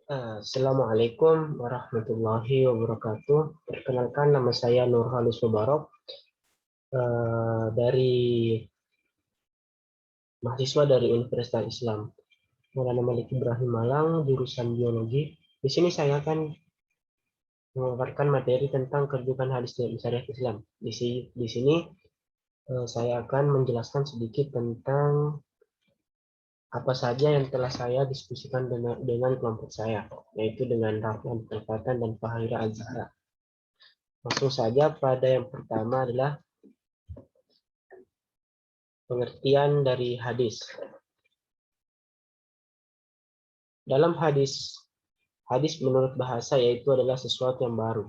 Assalamualaikum warahmatullahi wabarakatuh. Perkenalkan, nama saya Nurhalis Mubarok, dari mahasiswa dari Universitas Islam Maulana Malik Ibrahim Malang, jurusan biologi. Di sini saya akan memaparkan materi tentang kedudukan hadis dalam syariat Islam. Di sini saya akan menjelaskan sedikit tentang apa saja yang telah saya diskusikan dengan kelompok saya, yaitu dengan Raflan Al-Fatan dan Fahira Az-Zahra. Langsung saja pada yang pertama adalah pengertian dari hadis. Dalam hadis menurut bahasa yaitu adalah sesuatu yang baru,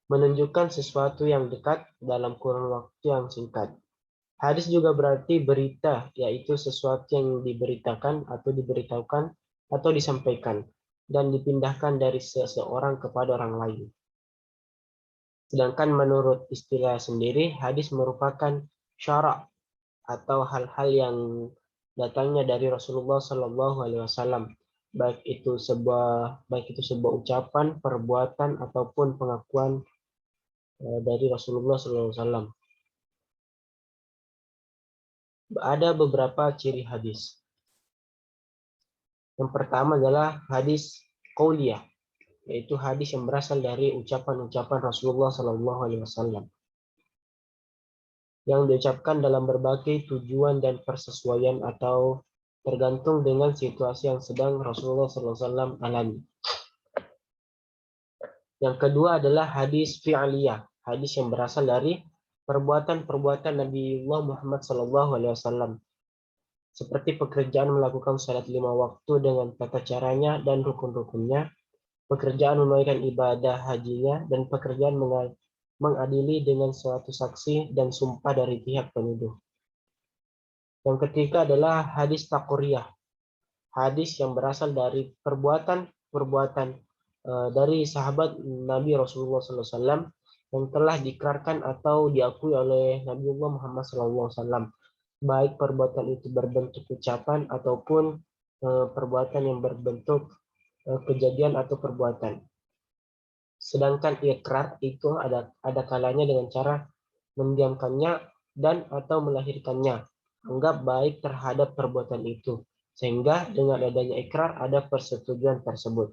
menunjukkan sesuatu yang dekat dalam kurun waktu yang singkat. Hadis juga berarti berita, yaitu sesuatu yang diberitakan atau diberitahukan atau disampaikan dan dipindahkan dari seseorang kepada orang lain. Sedangkan menurut istilah sendiri, hadis merupakan syara' atau hal-hal yang datangnya dari Rasulullah Shallallahu Alaihi Wasallam, baik itu sebuah ucapan, perbuatan ataupun pengakuan dari Rasulullah Shallallahu Alaihi Wasallam. Ada beberapa ciri hadis. Yang pertama adalah hadis qauliyah, yaitu hadis yang berasal dari ucapan-ucapan Rasulullah Shallallahu Alaihi Wasallam yang diucapkan dalam berbagai tujuan dan persesuaian atau tergantung dengan situasi yang sedang Rasulullah SAW alami. Yang kedua adalah hadis fi'aliyah, hadis yang berasal dari perbuatan-perbuatan Nabiullah Muhammad SAW, seperti pekerjaan melakukan salat 5 waktu dengan tata caranya dan rukun-rukunnya, pekerjaan menunaikan ibadah hajinya, dan pekerjaan mengadili dengan suatu saksi dan sumpah dari pihak penuduh. Yang ketiga adalah hadis taqriyah, hadis yang berasal dari perbuatan dari sahabat Nabi Rasulullah SAW yang telah diikrarkan atau diakui oleh Nabiullah Muhammad SAW, baik perbuatan itu berbentuk ucapan ataupun perbuatan yang berbentuk kejadian atau perbuatan. Sedangkan ikrar itu ada kalanya dengan cara mendiamkannya dan atau melahirkannya, anggap baik terhadap perbuatan itu, sehingga dengan adanya ikrar ada persetujuan tersebut.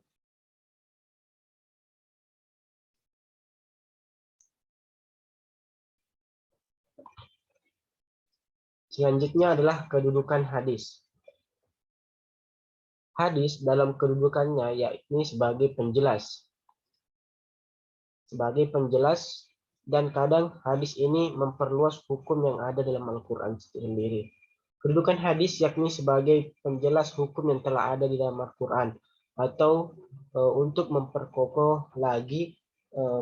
Selanjutnya adalah kedudukan hadis. Hadis dalam kedudukannya yakni sebagai penjelas, dan kadang hadis ini memperluas hukum yang ada dalam Al-Quran sendiri. Kedudukan hadis yakni sebagai penjelas hukum yang telah ada di dalam Al-Quran, atau untuk memperkokoh lagi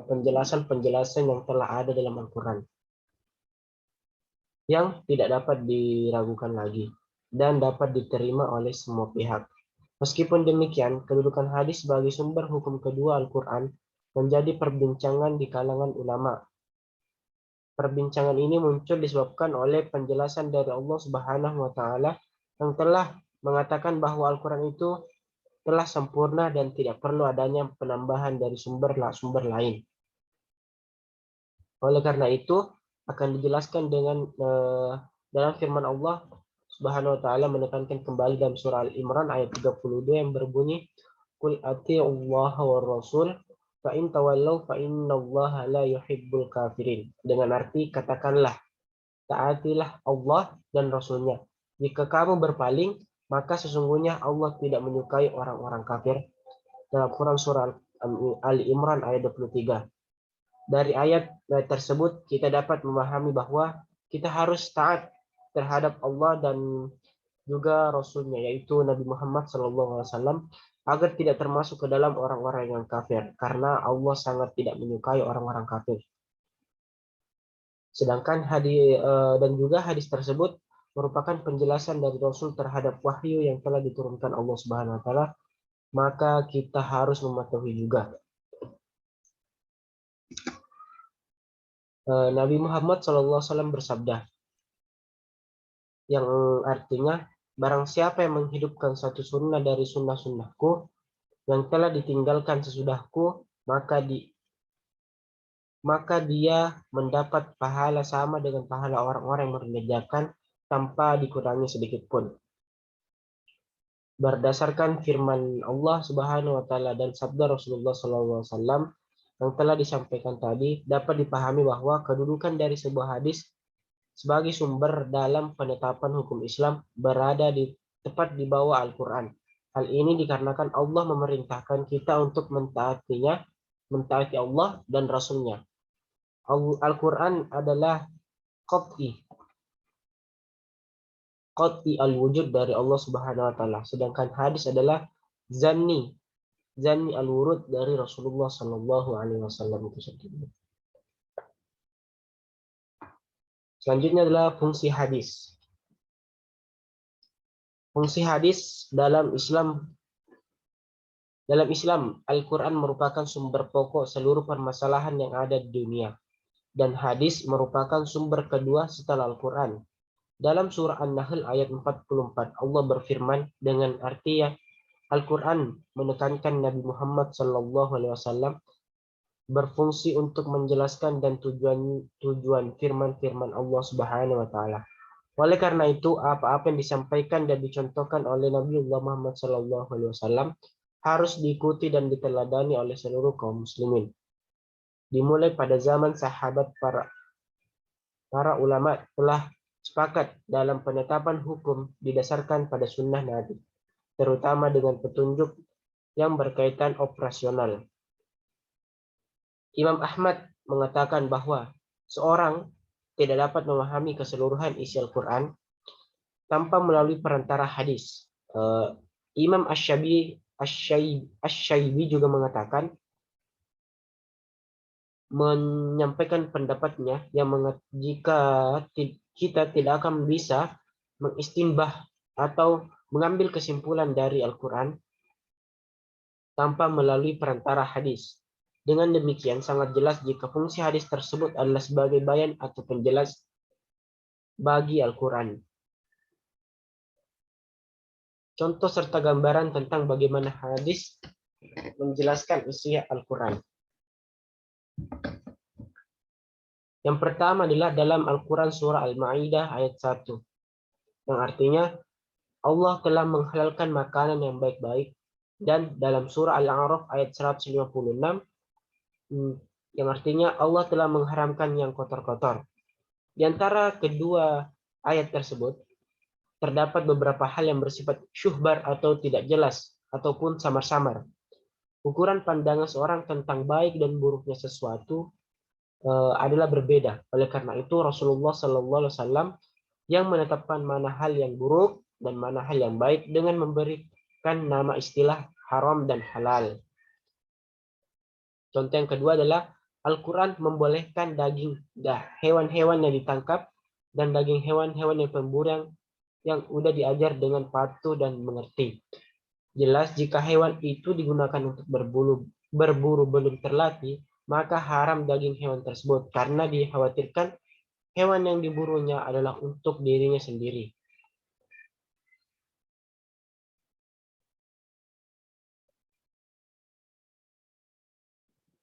penjelasan-penjelasan yang telah ada dalam Al-Quran, yang tidak dapat diragukan lagi dan dapat diterima oleh semua pihak. Meskipun demikian, kedudukan hadis sebagai sumber hukum kedua Al-Quran menjadi perbincangan di kalangan ulama. Perbincangan ini muncul disebabkan oleh penjelasan dari Allah Subhanahu wa Ta'ala yang telah mengatakan bahwa Al-Quran itu telah sempurna dan tidak perlu adanya penambahan dari sumber lain. Oleh karena itu, akan dijelaskan dengan dalam firman Allah Subhanahu wa Ta'ala menekankan kembali dalam surah Al-Imran ayat 32 yang berbunyi, "Qul ati'ullaha war rasul fa in tawallaw fa innallaha la yuhibbul kafirin." Dengan arti, katakanlah, taatilah Allah dan Rasulnya. Jika kamu berpaling, maka sesungguhnya Allah tidak menyukai orang-orang kafir. Dalam Quran surah Al-Imran ayat 23. Dari ayat tersebut kita dapat memahami bahwa kita harus taat terhadap Allah dan juga Rasulnya, yaitu Nabi Muhammad SAW, agar tidak termasuk ke dalam orang-orang yang kafir, karena Allah sangat tidak menyukai orang-orang kafir. Sedangkan dan juga hadis tersebut merupakan penjelasan dari Rasul terhadap wahyu yang telah diturunkan Allah Subhanahu wa Ta'ala, maka kita harus mematuhi juga. Nabi Muhammad SAW bersabda, yang artinya, barang siapa yang menghidupkan satu sunnah dari sunnah-sunnahku, yang telah ditinggalkan sesudahku, maka dia mendapat pahala sama dengan pahala orang-orang yang mengerjakan tanpa dikurangi sedikit pun. Berdasarkan firman Allah Subhanahu wa taala dan sabda Rasulullah SAW yang telah disampaikan tadi, dapat dipahami bahwa kedudukan dari sebuah hadis sebagai sumber dalam penetapan hukum Islam berada tepat di bawah Al-Quran. Hal ini dikarenakan Allah memerintahkan kita untuk mentaati Allah dan Rasul-Nya. Al-Quran adalah qat'i al-wujud dari Allah Subhanahu wa taala, sedangkan hadis adalah zanni al-wurud dari Rasulullah Shallallahu alaihi wasallam itu sendiri. Selanjutnya adalah fungsi hadis. Fungsi hadis dalam Islam, Al-Quran merupakan sumber pokok seluruh permasalahan yang ada di dunia, dan hadis merupakan sumber kedua setelah Al-Quran. Dalam surah An-Nahl ayat 44, Allah berfirman dengan arti yang Al-Quran menekankan Nabi Muhammad SAW berfungsi untuk menjelaskan dan tujuan firman-firman Allah Subhanahu wa taala. Oleh karena itu, apa-apa yang disampaikan dan dicontohkan oleh Nabiullah Muhammad SAW harus diikuti dan diteladani oleh seluruh kaum muslimin. Dimulai pada zaman sahabat, para ulama telah sepakat dalam penetapan hukum didasarkan pada sunnah Nabi, terutama dengan petunjuk yang berkaitan operasional. Imam Ahmad mengatakan bahwa seorang tidak dapat memahami keseluruhan isi Al-Quran tanpa melalui perantara hadis. Imam Asy-Syaib'i juga menyampaikan pendapatnya yang jika kita tidak akan bisa mengistinbah atau mengambil kesimpulan dari Al-Quran tanpa melalui perantara hadis. Dengan demikian sangat jelas jika fungsi hadis tersebut adalah sebagai bayan atau penjelas bagi Al-Quran. Contoh serta gambaran tentang bagaimana hadis menjelaskan isi Al-Quran. Yang pertama adalah dalam Al-Quran surah Al-Ma'idah ayat 1. Yang artinya Allah telah menghalalkan makanan yang baik-baik. Dan dalam surah Al-A'raf ayat 156 yang artinya Allah telah mengharamkan yang kotor-kotor. Di antara kedua ayat tersebut terdapat beberapa hal yang bersifat syuhbar atau tidak jelas ataupun samar-samar. Ukuran pandangan seorang tentang baik dan buruknya sesuatu adalah berbeda. Oleh karena itu Rasulullah SAW yang menetapkan mana hal yang buruk dan mana hal yang baik dengan memberikan nama istilah haram dan halal. Contoh yang kedua adalah Al-Quran membolehkan daging hewan-hewan yang ditangkap dan daging hewan-hewan yang pemburu yang sudah diajar dengan patuh dan mengerti. Jelas jika hewan itu digunakan untuk berburu belum terlatih, maka haram daging hewan tersebut karena dikhawatirkan hewan yang diburunya adalah untuk dirinya sendiri.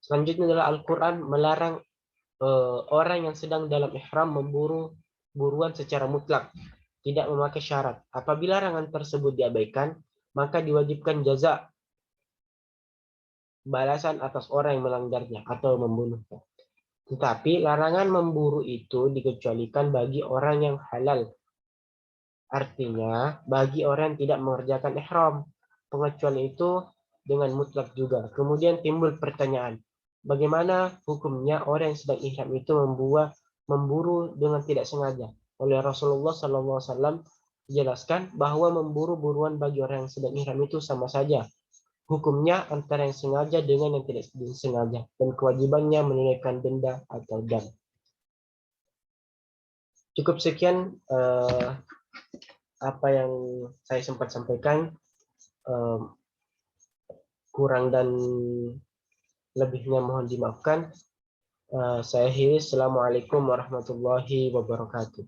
Selanjutnya adalah Al-Quran melarang orang yang sedang dalam ihram memburu buruan secara mutlak, tidak memakai syarat. Apabila larangan tersebut diabaikan, maka diwajibkan jaza balasan atas orang yang melanggarnya atau membunuhnya. Tetapi larangan memburu itu dikecualikan bagi orang yang halal. Artinya, bagi orang yang tidak mengerjakan ihram. Pengecualian itu dengan mutlak juga. Kemudian timbul pertanyaan, bagaimana hukumnya orang yang sedang ihram itu memburu dengan tidak sengaja? Oleh Rasulullah SAW dijelaskan bahwa memburu buruan bagi orang yang sedang ihram itu sama saja. Hukumnya antara yang sengaja dengan yang tidak disengaja, dan kewajibannya menunaikan denda atau dam. Cukup sekian apa yang saya sempat sampaikan. Kurang dan lebihnya mohon dimaafkan. Saya akhiri. Assalamualaikum warahmatullahi wabarakatuh.